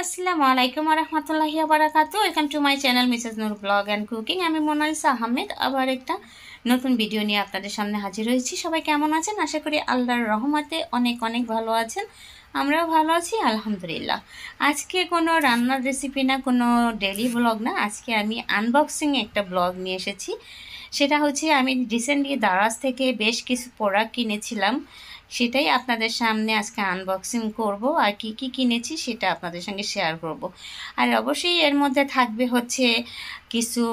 আসসালামু আলাইকুম রহমতুল্লাহি ওয়া বারাকাতুহু। Welcome to my channel Mrs Noor blog and cooking. আমি মোনালিসা আহমেদ আবার একটা নতুন ভিডিও নিয়ে আপনাদের সামনে হাজির হয়েছি। সবাই কেমন আছেন? আশা করি আল্লাহর রহমতে অনেক অনেক ভালো আছেন। আমরাও ভালো আছি আলহামদুলিল্লাহ। আজকে কোনো রান্নার রেসিপি না, কোনো ডেইলি ব্লগ না, আজকে আমি আনবক্সিং একটা ব্লগ নিয়ে এসেছি। সেটা হচ্ছে আমি রিসেন্টলি দারাজ থেকে বেশ কিছু প্রোডাক্ট কিনেছিলাম, সেটাই আপনাদের সামনে আজকে আনবক্সিং করব। আর কি কি কিনেছি সেটা আপনাদের সঙ্গে শেয়ার করব। আর অবশ্যই এর মধ্যে থাকবে হচ্ছে কিছু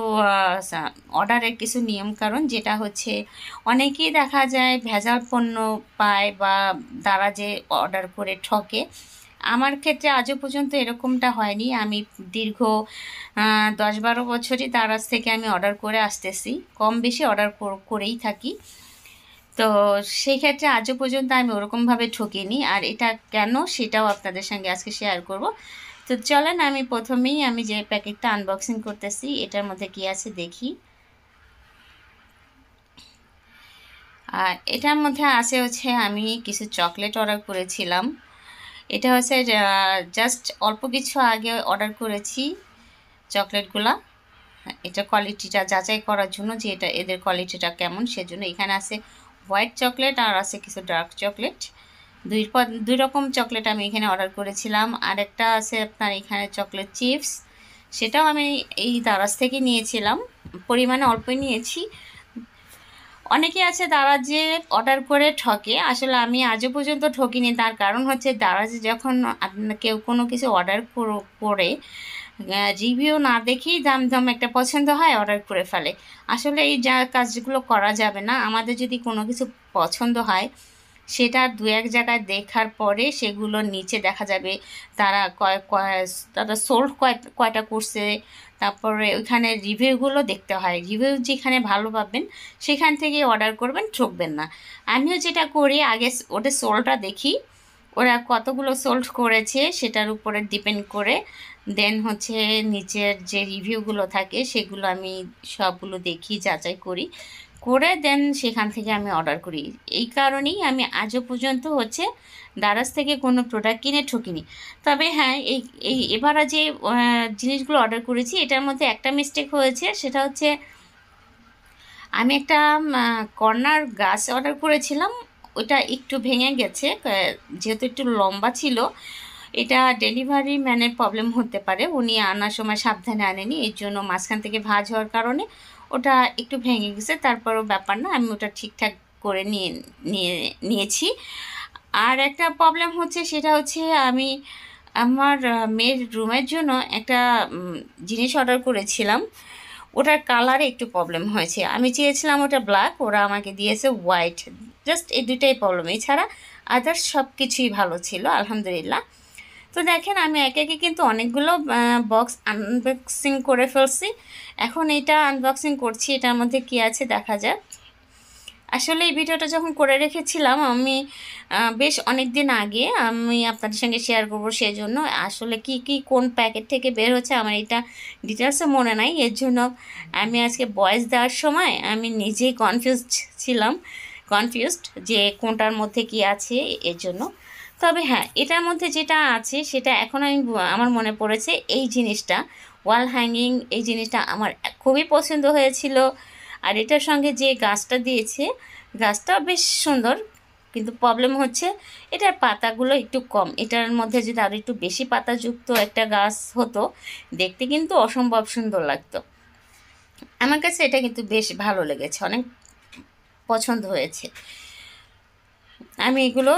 অর্ডারের কিছু নিয়মকানুন, যেটা হচ্ছে অনেকেই দেখা যায় ভেজাল পণ্য পায় বা দারাজে অর্ডার করে ঠকে। আমার ক্ষেত্রে আজও পর্যন্ত এরকমটা হয়নি। আমি দীর্ঘ 10-12 বছরই দারাজ থেকে আমি অর্ডার করে আসতেছি, কম বেশি অর্ডার করেই থাকি। তো সেই ক্ষেত্রে আজও পর্যন্ত আমি ওরকমভাবে ঠকিনি। আর এটা কেন সেটাও আপনাদের সঙ্গে আজকে শেয়ার করব। তো চলেন আমি প্রথমেই আমি যে প্যাকেটটা আনবক্সিং করতেছি এটার মধ্যে কি আছে দেখি। আর এটার মধ্যে আছে হচ্ছে আমি কিছু চকলেট অর্ডার করেছিলাম। এটা হচ্ছে জাস্ট অল্প কিছু আগে অর্ডার করেছি চকলেটগুলা। এটা কোয়ালিটিটা যাচাই করার জন্য যে এটা এদের কোয়ালিটিটা কেমন, সেজন্য এখানে আছে হোয়াইট চকলেট আর আছে কিছু ডার্ক চকলেট। দুই রকম চকলেট আমি এখানে অর্ডার করেছিলাম। আর একটা আছে আপনার এখানে চকলেট চিপস, সেটাও আমি এই দারাজ থেকে নিয়েছিলাম, পরিমাণে অল্পই নিয়েছি। অনেকে আছে দারাজে অর্ডার করে ঠকে, আসলে আমি আজও পর্যন্ত ঠকিনি। তার কারণ হচ্ছে দারাজে যখন কেউ কোনো কিছু অর্ডার করে রিভিউ না দেখেই দাম একটা পছন্দ হয় অর্ডার করে ফেলে। আসলে এই কাজগুলো করা যাবে না। আমাদের যদি কোনো কিছু পছন্দ হয় সেটা দু এক জায়গায় দেখার পরে সেগুলো নিচে দেখা যাবে তারা তারা সোল্ড কয়টা করছে, তারপরে ওইখানে রিভিউগুলো দেখতে হয়। রিভিউ যেখানে ভালো পাবেন সেখান থেকে অর্ডার করবেন, ঠকবেন না। আমিও যেটা করি আগে ওটা সোল্ডটা দেখি, ওরা কতগুলো সোল্ড করেছে সেটার উপরে ডিপেন্ড করে দেন হচ্ছে নিচের যে রিভিউগুলো থাকে সেগুলো আমি সবগুলো দেখি, যাচাই করে দেন সেখান থেকে আমি অর্ডার করি। এই কারণেই আমি আজও পর্যন্ত হচ্ছে দারাজ থেকে কোনো প্রোডাক্ট কিনে ঠকিনি। তবে হ্যাঁ, এবারে যে জিনিসগুলো অর্ডার করেছি এটার মধ্যে একটা মিস্টেক হয়েছে, সেটা হচ্ছে আমি একটা কর্নার গাছ অর্ডার করেছিলাম, ওটা একটু ভেঙে গেছে। যেহেতু একটু লম্বা ছিল, এটা ডেলিভারি ম্যানের প্রবলেম হতে পারে, উনি আনার সময় সাবধানে আনেনি, এর জন্য মাঝখান থেকে ভাঁজ হওয়ার কারণে ওটা একটু ভেঙে গেছে। তারপরও ব্যাপার না, আমি ওটা ঠিকঠাক করে নিয়েছি। আর একটা প্রবলেম হচ্ছে, সেটা হচ্ছে আমি আমার মেয়ের রুমের জন্য একটা জিনিস অর্ডার করেছিলাম, ওটার কালারে একটু প্রবলেম হয়েছে। আমি চেয়েছিলাম ওটা ব্ল্যাক, ওরা আমাকে দিয়েছে হোয়াইট। জাস্ট এই দুইটাই প্রবলেম, এছাড়া আদার্স সব কিছুই ভালো ছিল আলহামদুলিল্লাহ। তো দেখেন আমি একে একে কিন্তু অনেকগুলো বক্স আনবক্সিং করে ফেলছি। এখন এটা আনবক্সিং করছি, এটার মধ্যে কি আছে দেখা যাক। আসলে এই ভিডিওটা যখন করে রেখেছিলাম আমি বেশ অনেক দিন আগে, আমি আপনাদের সঙ্গে শেয়ার করবো, সেজন্য আসলে কি কি কোন প্যাকেট থেকে বের হচ্ছে আমার এটা ডিটেলসে মনে নাই। এর জন্য আমি আজকে ভয়েস দেওয়ার সময় আমি নিজেই কনফিউজড যে কোনটার মধ্যে কি আছে এর জন্য। তবে হ্যাঁ, এটার মধ্যে যেটা আছে সেটা এখন আমার মনে পড়েছে, এই জিনিসটা ওয়াল হ্যাঙ্গিং, এই জিনিসটা আমার খুবই পছন্দ হয়েছিল। আর এটার সঙ্গে যে গাছটা দিয়েছে, গাছটা বেশ সুন্দর, কিন্তু প্রবলেম হচ্ছে এটার পাতাগুলো একটু কম। এটার মধ্যে যদি আরও একটু বেশি পাতাযুক্ত একটা গাছ হতো, দেখতে কিন্তু অসম্ভব সুন্দর লাগতো। আমার কাছে এটা কিন্তু বেশ ভালো লেগেছে, অনেক পছন্দ হয়েছে। আমি এগুলো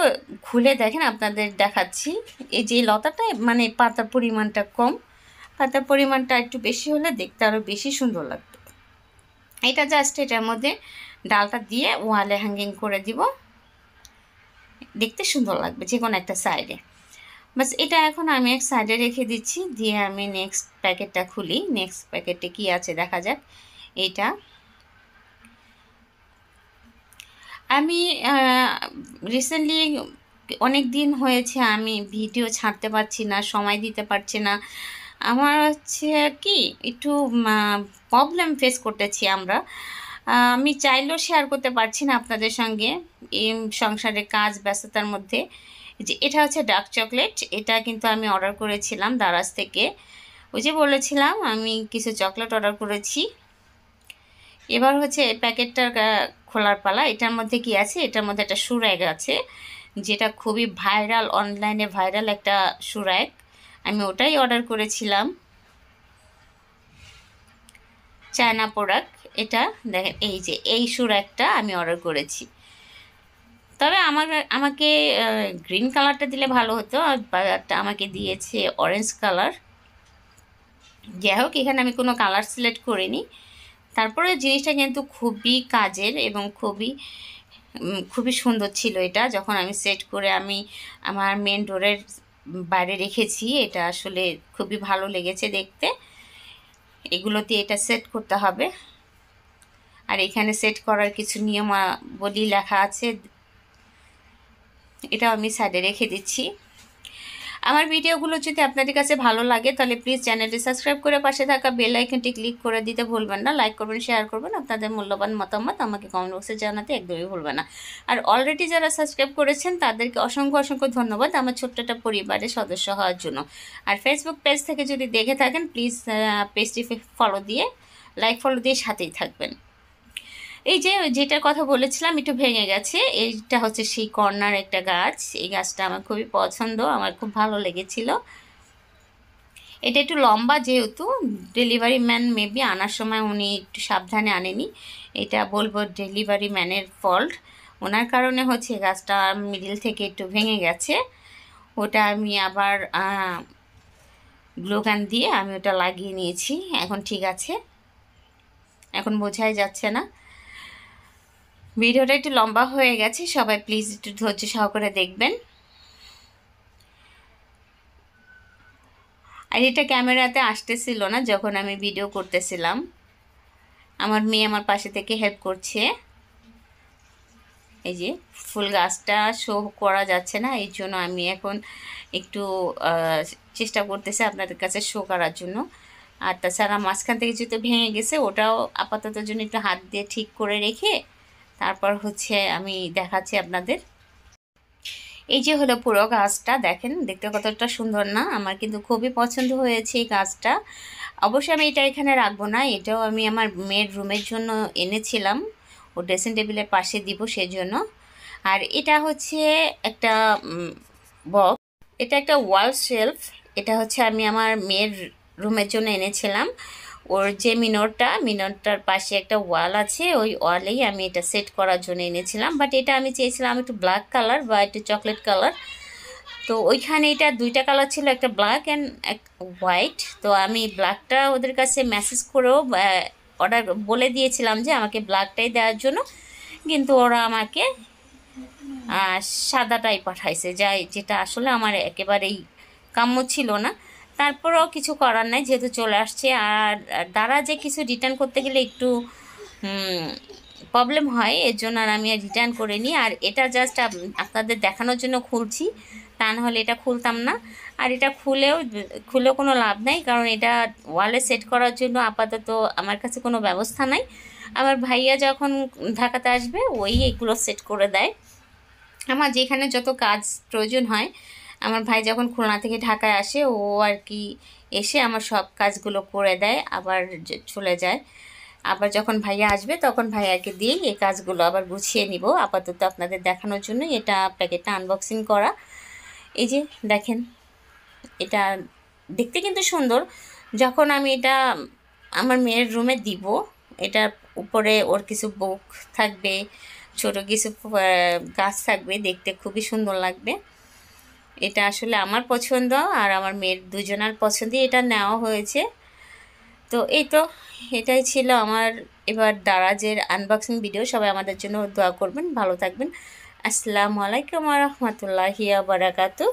খুলে দেখেন আপনাদের দেখাচ্ছি। এই যে লতাটা মানে পাতার পরিমাণটা কম, পাতার পরিমাণটা একটু বেশি হলে দেখতে আরও বেশি সুন্দর লাগতো। এটা জাস্ট এটার মধ্যে ডালটা দিয়ে ওয়ালে হ্যাঙ্গিং করে দিব, দেখতে সুন্দর লাগবে যে কোনো একটা সাইডে। বাস এটা এখন আমি এক সাইডে রেখে দিচ্ছি, দিয়ে আমি নেক্সট প্যাকেটটা খুলি। নেক্সট প্যাকেটে কি আছে দেখা যাক। এটা আমি রিসেন্টলি অনেক দিন হয়েছে আমি ভিডিও ছাড়তে পারছি না, সময় দিতে পারছি না। আমার হচ্ছে কি একটু প্রবলেম ফেস করতেছি আমরা, আমি চাইলেও শেয়ার করতে পারছি না আপনাদের সঙ্গে এই সংসারের কাজ ব্যস্ততার মধ্যে। যে এটা হচ্ছে ডার্ক চকলেট, এটা কিন্তু আমি অর্ডার করেছিলাম দারাজ থেকে। ওই যে বলেছিলাম আমি কিছু চকলেট অর্ডার করেছি। এবার হচ্ছে এই প্যাকেটটার খোলার পালা। এটার মধ্যে কি আছে? এটার মধ্যে একটা সুরাগ আছে, যেটা খুবই ভাইরাল, অনলাইনে ভাইরাল একটা সুরাগ। আমি ওটাই অর্ডার করেছিলাম, চায়না প্রোডাক্ট। এটা দেখেন, এই যে এই সুরাগটা আমি অর্ডার করেছি। তবে আমাকে গ্রিন কালারটা দিলে ভালো হতো, আর বাজারটা আমাকে দিয়েছে অরেঞ্জ কালার। যাই হোক, এখানে আমি কোনো কালার সিলেক্ট করিনি। তারপরে জিনিসটা কিন্তু খুবই কাজের এবং খুবই সুন্দর ছিল। এটা যখন আমি সেট করে আমি আমার মেন ডোরের বাইরে রেখেছি, এটা আসলে খুবই ভালো লেগেছে দেখতে। এগুলোতে এটা সেট করতে হবে, আর এখানে সেট করার কিছু নিয়মাবলী লেখা আছে, এটা আমি সাইডে রেখে দিচ্ছি। আমার ভিডিওগুলো যদি আপনাদের কাছে ভালো লাগে তাহলে প্লিজ চ্যানেলটি সাবস্ক্রাইব করে পাশে থাকা বেল আইকনটি ক্লিক করে দিতে ভুলবেন না। লাইক করবেন, শেয়ার করবেন, আপনাদের মূল্যবান মতামত আমাকে কমেন্ট বক্সে জানাতে একদমই ভুলবেন না। আর অলরেডি যারা সাবস্ক্রাইব করেছেন তাদেরকে অসংখ্য অসংখ্য ধন্যবাদ আমার ছোট্ট একটা পরিবারের সদস্য হওয়ার জন্য। আর ফেসবুক পেজ থেকে যদি দেখে থাকেন প্লিজ পেজটি ফলো দিয়ে, লাইক ফলো দিয়ে সাথেই থাকবেন। এই যে যেটার কথা বলেছিলাম একটু ভেঙে গেছে, এইটা হচ্ছে সেই কর্নার একটা গাছ। এই গাছটা আমার খুবই পছন্দ, আমার খুব ভালো লেগেছিল। এটা একটু লম্বা, যেহেতু ডেলিভারি ম্যান মেবি আনার সময় উনি একটু সাবধানে আনেনি। এটা বলবো ডেলিভারি ম্যানের ফল্ট, ওনার কারণে হচ্ছে গাছটা মিডিল থেকে একটু ভেঙে গেছে। ওটা আমি আবার গ্লুগান দিয়ে আমি ওটা লাগিয়ে নিয়েছি, এখন ঠিক আছে, এখন বোঝাই যাচ্ছে না। ভিডিওটা একটু লম্বা হয়ে গেছে, সবাই প্লিজ একটু ধৈর্য সহকারে দেখবেন। আর এটা ক্যামেরাতে আসতেছিল না যখন আমি ভিডিও করতেছিলাম। আমার মেয়ে আমার পাশে থেকে হেল্প করছে। এই যে ফুল গাছটা শো করা যাচ্ছে না, এই জন্য আমি এখন একটু চেষ্টা করতেছি আপনাদের কাছে শো করার জন্য। আর তাছাড়া মাঝখান থেকে যেহেতু ভেঙে গেছে, ওটাও আপাতত জন্য একটু হাত দিয়ে ঠিক করে রেখে তারপর হচ্ছে আমি দেখাচ্ছি আপনাদের। এই যে হলো পুরো গাছটা, দেখেন দেখতে কতটা সুন্দর না? আমার কিন্তু খুবই পছন্দ হয়েছে এই গাছটা। অবশ্যই আমি এটা এখানে রাখবো না, এটাও আমি আমার মেয়ের রুমের জন্য এনেছিলাম, ও ড্রেসিং টেবিলের পাশে দিব সেজন্য। আর এটা হচ্ছে একটা বক্স, এটা একটা ওয়াল শেলফ। এটা হচ্ছে আমি আমার মেয়ের রুমের জন্য এনেছিলাম। ওর যে মিনরটার পাশে একটা ওয়াল আছে, ওই ওয়ালেই আমি এটা সেট করার জন্য এনেছিলাম। বাট এটা আমি চেয়েছিলাম একটু ব্ল্যাক কালার বা একটু চকলেট কালার। তো ওইখানে এটা দুইটা কালার ছিল, একটা ব্ল্যাক অ্যান্ড হোয়াইট। তো আমি ব্ল্যাকটা ওদের কাছে মেসেজ করেও অর্ডার বলে দিয়েছিলাম যে আমাকে ব্ল্যাকটাই দেওয়ার জন্য, কিন্তু ওরা আমাকে সাদাটাই পাঠাইছে, যেটা আসলে আমার একেবারেই কাম্য ছিল না। তারপরেও কিছু করার নাই, যেহেতু চলে আসছে। আর দ্বারা যে কিছু রিটার্ন করতে গেলে একটু প্রবলেম হয়, এর জন্য আর আমি রিটার্ন করে নিই। আর এটা জাস্ট আপনাদের দেখানোর জন্য খুলছি, তা নাহলে এটা খুলতাম না। আর এটা খুলেও কোনো লাভ নাই, কারণ এটা ওয়ালে সেট করার জন্য আপাতত আমার কাছে কোনো ব্যবস্থা নাই। আমার ভাইয়া যখন ঢাকাতে আসবে ওই এগুলো সেট করে দেয়। আমার যেখানে যত কাজ প্রয়োজন হয়, আমার ভাই যখন খুলনা থেকে ঢাকায় আসে ও আর কি এসে আমার সব কাজগুলো করে দেয়, আবার চলে যায়। আবার যখন ভাইয়া আসবে তখন ভাইয়াকে দিয়ে এই কাজগুলো আবার গুছিয়ে নিব। আপাতত আপনাদের দেখানোর জন্য এটা প্যাকেটটা আনবক্সিং করা। এই যে দেখেন, এটা দেখতে কিন্তু সুন্দর। যখন আমি এটা আমার মেয়ের রুমে দিব, এটা উপরে ওর কিছু বুক থাকবে, ছোট কিছু গাছ থাকবে, দেখতে খুবই সুন্দর লাগবে। এটা আসলে আমার পছন্দ আর আমার মেয়ের দুজনের পছন্দই এটা নেওয়া হয়েছে। তো এই তো এটাই ছিল আমার এবার দারাজের আনবক্সিং ভিডিও। সবাই আমাদের জন্য দোয়া করবেন, ভালো থাকবেন। আসসালামু আলাইকুম ওয়া রাহমাতুল্লাহি ওয়া বারাকাতুহু।